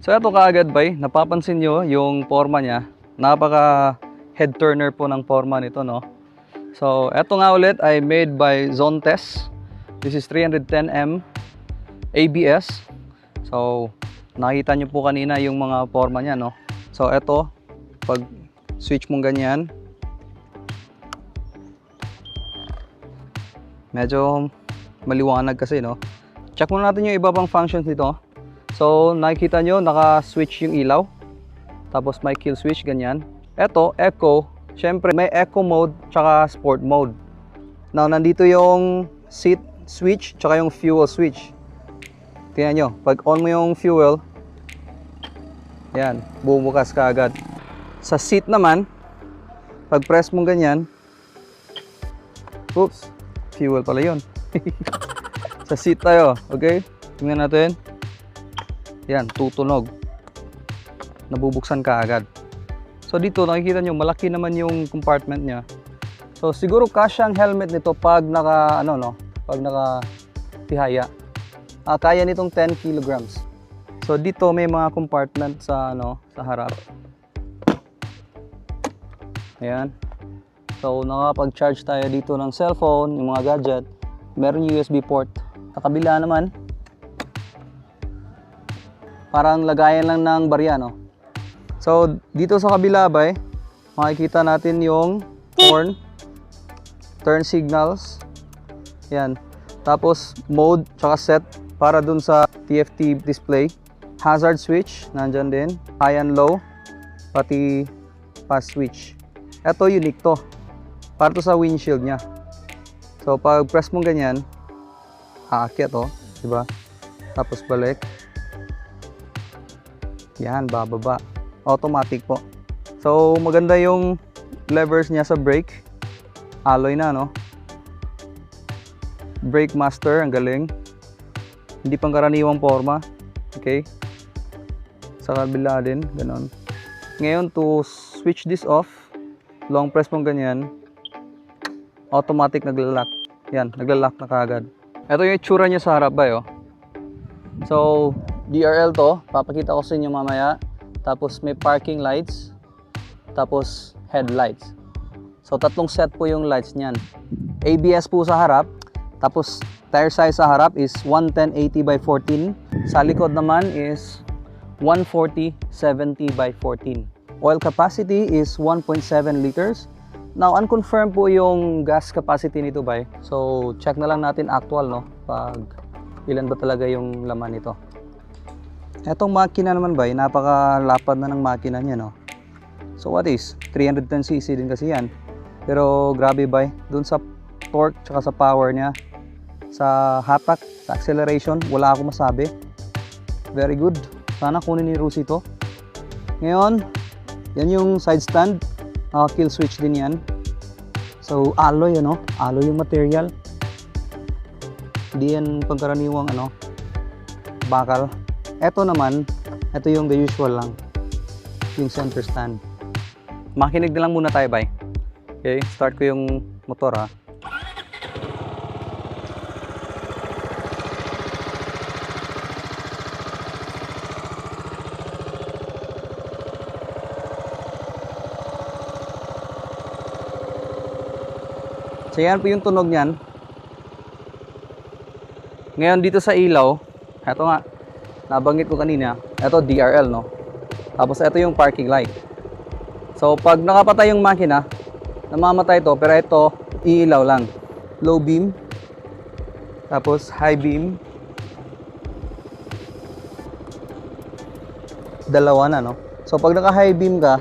So ito kaagad bay, napapansin nyo yung forma niya. Napaka head turner po ng forma nito, no? So ito nga ulit ay made by Zontes. This is 310M ABS. So nakita nyo po kanina yung mga forma niya, no? So ito, pag switch mong ganyan, medyo maliwanag kasi, no? Check muna natin yung iba pang functions nito. So nakikita nyo, naka-switch yung ilaw. Tapos may kill switch, ganyan. Ito, echo. Syempre, may echo mode tsaka sport mode. Now, nandito yung seat switch tsaka yung fuel switch. Tingnan nyo, pag on mo yung fuel, yan, bumubukas ka agad. Sa seat naman, pag press mo ganyan, oops, fuel pala yun. Sa seat tayo, okay? Tingnan natin. Yan, tutunog. Nabubuksan ka agad. So dito nakikita nyo, malaki naman yung compartment niya. So siguro kasya ang helmet nito pag naka pag naka tihaya. Kaya nitong 10 kilograms. So dito may mga compartment sa sa harap. Ayan. So nakapag-charge tayo dito ng cellphone, yung mga gadget. Meron USB port. Sa kabila naman, parang lagayan lang ng barya, no? So, dito sa kabila ba, makikita natin yung horn, turn signals, yan. Tapos, mode, tsaka set, para dun sa TFT display. Hazard switch, nandyan din. High and low, pati fast switch. Ito, unique to. Para to sa windshield niya. So, pag press mo ganyan, aakyat to, diba? Tapos balik. Yan, bababa. Automatic po. So, maganda yung levers niya sa brake. Alloy na, no? Brake master, ang galing. Hindi pang karaniwang forma. Okay? Sa kabila din, ganon. Ngayon, to switch this off, long press mong ganyan, automatic naglalak. Yan, naglalak na kaagad. Ito yung itsura niya sa harap ba, oh. So, DRL to, papakita ko sa inyo mamaya. Tapos may parking lights, tapos headlights. So tatlong set po yung lights niyan. ABS po sa harap, tapos tire size sa harap is 110/80 by 14. Sa likod naman is 140/70 by 14. Oil capacity is 1.7 liters. Now unconfirmed po yung gas capacity nito ba. So check na lang natin actual, no, pag ilan ba talaga yung laman nito. Etong makina naman ba, napakalapad na ng makina niya, no? So what is? 310cc din kasi yan. Pero grabe ba, dun sa torque tsaka sa power niya, sa hatak, sa acceleration, wala akong masabi. Very good. Sana kunin ni Rusi to. Ngayon, yan yung side stand. Kill switch din yan. So alloy, ano? Alloy yung material. Hindi yan pangkaraniwang bakal. Ito naman, ito yung the usual lang, yung center stand. Makinig na lang muna tayo, bay. Okay, start ko yung motor, ha. So yan po yung tunog niyan. Ngayon dito sa ilaw, ito nga, nabanggit ko kanina, ito DRL, no? Tapos ito yung parking light. So pag nakapatay yung makina, namamatay to, pero ito iilaw lang. Low beam, tapos high beam. Dalawa na, no? So pag naka high beam ka,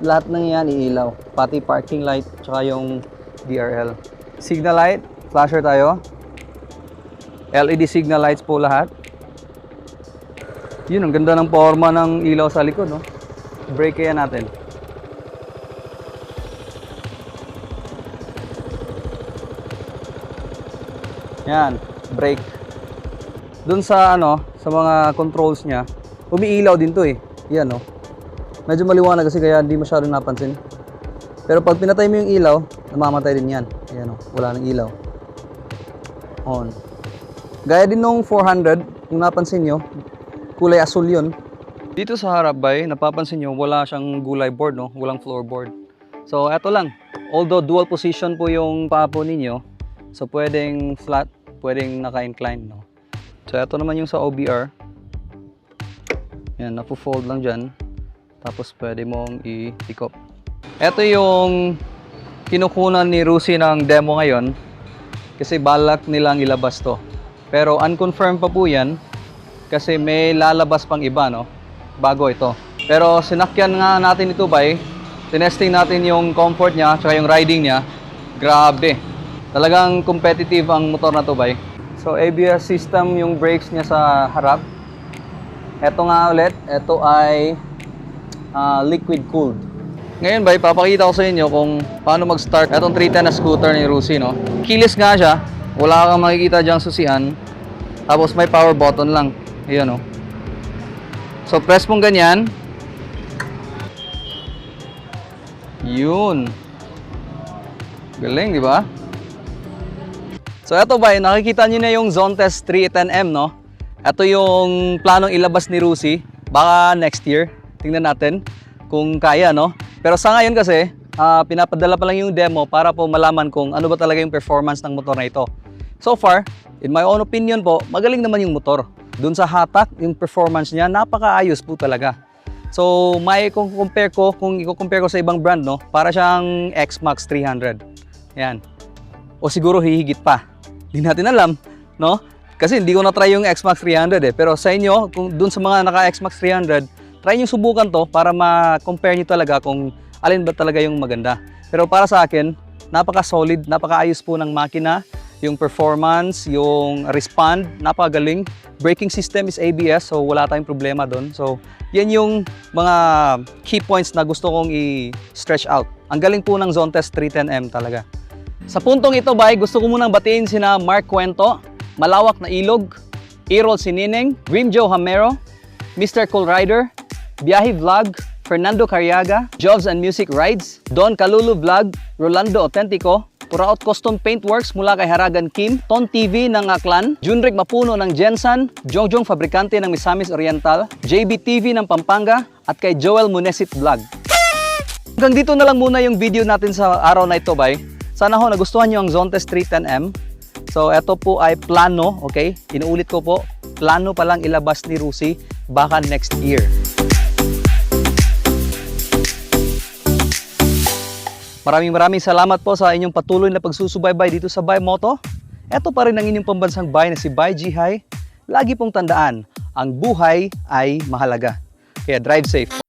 lahat ng yan iilaw, pati parking light tsaka yung DRL. Signal light, flasher tayo. LED signal lights po lahat. Yun, ang ganda ng forma ng ilaw sa likod, no? Brake kaya natin. Yan, brake. Doon sa sa mga controls niya, umiilaw din to eh. Yan, no? Medyo maliwanag kasi kaya hindi masyadong napansin. Pero pag pinatay mo yung ilaw, namamatay din yan. Ayan, no? Wala nang ilaw. On. Gaya din nung 400, yung napansin nyo, kulay asul yun. Dito sa harap bay, napapansin nyo, wala siyang gulay board, no? Walang floorboard. So, eto lang. Although dual position po yung paa po ninyo, so pwedeng flat, pwedeng naka-incline, no? So, eto naman yung sa OBR. Yan, napo-fold lang dyan. Tapos, pwede mong i-pick up. Eto yung kinukunan ni Rusi ng demo ngayon kasi balak nilang ilabas to. Pero unconfirmed pa po yan kasi may lalabas pang iba, no? Bago ito. Pero sinakyan nga natin ito bay, tinesting natin yung comfort niya tsaka yung riding niya. Grabe. Talagang competitive ang motor na to bay. So ABS system yung brakes niya sa harap. Ito nga ulit, ito ay liquid cooled. Ngayon bay, papakita ko sa inyo kung paano mag-start itong 310 na scooter ni Rusi, no? Keyless nga siya, wala kang makikita dyang susian. Tapos may power button lang. Ayan, no? So press mong ganyan. Yun. Galing, di ba? So ito bay, nakikita niyo na yung Zone Test 310M, no? Ito yung planong ilabas ni Rusi. Baka next year. Tingnan natin kung kaya, no? Pero sa ngayon kasi, pinapadala pa lang yung demo para po malaman kung ano ba talaga yung performance ng motor na ito. So far, in my own opinion po, magaling naman yung motor. Doon sa hatak, yung performance niya, napakaayos po talaga. So, kung i-compare ko sa ibang brand, no, para siyang X-Max 300. Yan. O siguro hihigit pa. Hindi natin alam, no? Kasi hindi ko na-try yung X-Max 300 eh. Pero sa inyo, kung doon sa mga naka-X-Max 300, try nyo subukan to para ma-compare nyo talaga kung alin ba talaga yung maganda. Pero para sa akin, napaka-solid, napaka-ayos po ng makina. Yung performance, yung respond, napakagaling. Braking system is ABS, so wala tayong problema doon. So, yan yung mga key points na gusto kong i-stretch out. Ang galing po ng Zone Test 310M talaga. Sa puntong ito, bay, gusto ko munang batiin sina Mark Cuento, Malawak na Ilog, Errol Sinineng, Grim Joe Hamero, Mr. Cool Rider, Biyahe Vlog, Fernando Cariaga, Jobs and Music Rides, Don Kalulu Vlog, Rolando Autentico, Puraot Custom Paintworks mula kay Haragan Kim, Ton TV ng Aklan, Junric Mapuno ng Jensan, Jongjong Fabrikante ng Misamis Oriental, JB TV ng Pampanga, at kay Joel Munesit Vlog. Hanggang dito na lang muna yung video natin sa araw na ito, bay. Sana ho nagustuhan nyo ang Zone Test 310M. So, ito po ay plano, okay? Inuulit ko po, plano pa lang ilabas ni Rusi, baka next year. Maraming salamat po sa inyong patuloy na pagsusubaybay dito sa Bay Moto. Ito pa rin ang inyong pambansang bay na si Bay Jihay. Lagi pong tandaan, ang buhay ay mahalaga. Kaya drive safe po.